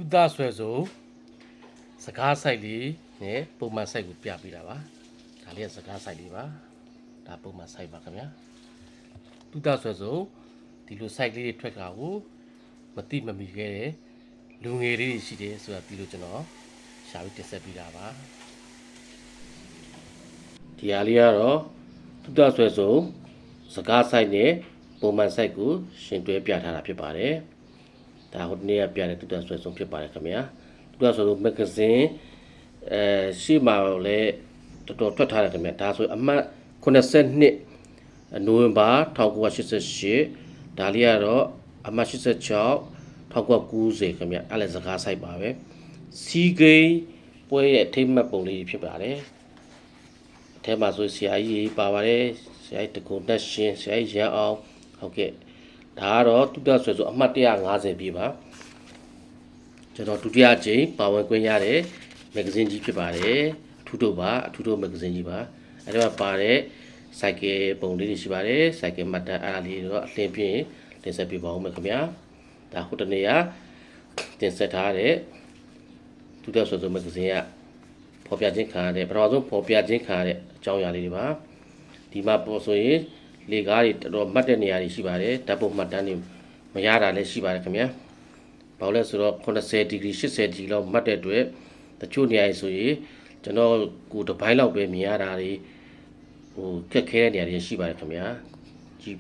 သူသားဆွဲဆိုစကားဆိုင်လေးနဲ့ပုံမှန်ဆိုင်ကိုပြပေးတာပါဒါလေးကစကားဆိုင်လေးပါဒါပုံမှန်ဆိုင်ပါခင်ဗျာသူသားဆွဲဆိုဒီလိုဆိုင်လေးတွေထွက်ကကိုမတိမမီခဲ့တဲ့လူငယ်လေးတွေရှိတယ်ဆိုတာပြီးလို့ကျွန်တော်ရှာပြီးတင်ဆက်ပေးတာပါဒီဟာလေးကတော့သူသားဆွဲဆိုစကားဆိုင်နဲ့ပုံမှန်ဆိုင်ကိုရှင်တွဲပြထားတာဖြစ်ပါတယ်ဒါဟိုနေ့ကပြတဲ့တူတာဆွဲဆုံးဖြစ်ပါတယ်ခင်ဗျာတူတာဆွဲဆုံးမဂ္ဂဇင်းရှေ့မှာလည်းတော်တော်ထွက်ထားတယ်ခင်ဗျာဒါဆိုအမှတ်82နိုဝင်ဘာ1988ဒါလေးကတော့အမှတ်86 1990ခင်ဗျာအဲ့လည်းစကားဆိုင်ပါပဲစီဂိမ်းပွဲရဲ့အထိမ်းမှတ်ပုံလေးဖြစ်ပါတယ်အထဲမှာဆိုဆရာကြီးပါပါတယ်ဆရာကြီးတကုံတက်ရှင်ဆရာကြီးရန်အောင်ဟုတ်ကဲ့ဒါကတော့တူတာဆွဲဆိုအမှတ်150ပြည့်ပါကျွန်တော်ဒုတိယအကြိမ်ပါဝင်ခွင့်ရတဲ့မဂ္ဂဇင်းကြီးဖြစ်ပါတယ်အထူးတို့ပါအထူးတို့မဂ္ဂဇင်းကြီးပါအဲဒီမှာပါတဲ့စိုက်ကယ်ပုံလေးတွေရှိပါတယ်စိုက်ကယ်မှတ်တမ်းအားလေးတော့အလင်းပြင်းတင်ဆက်ပြပါဦးမယ်ခင်ဗျာဒါဟိုတနေ့ကတင်ဆက်ထားတဲ့တူတာဆွဲဆိုမဂ္ဂဇင်းကဖော်ပြခြင်းခံရတဲ့ပထမဆုံးဖော်ပြခြင်းခံရတဲ့အကြောင်းအရာလေးတွေပါဒီမှာပေါ်ဆိုရင်လေကားတွေတော်တော်မှတ်တဲ့နေရာတွေရှိပါတယ်ဓာတ်ပုံမှတ်တမ်းတွေမရတာလည်းရှိပါတယ်ခင်ဗျာဘာလို့လဲဆိုတော့80ဒီဂရီ80ဒီဂရီလောက်မှတ်တဲ့အတွက်တချို့နေရာတွေဆိုရင်ကျွန်တော်ကိုတစ်ပိုင်းလောက်ပဲမြင်ရတာတွေဟိုခက်ခဲတဲ့နေရာတွေရှိပါတယ်ခင်ဗျာကြည့်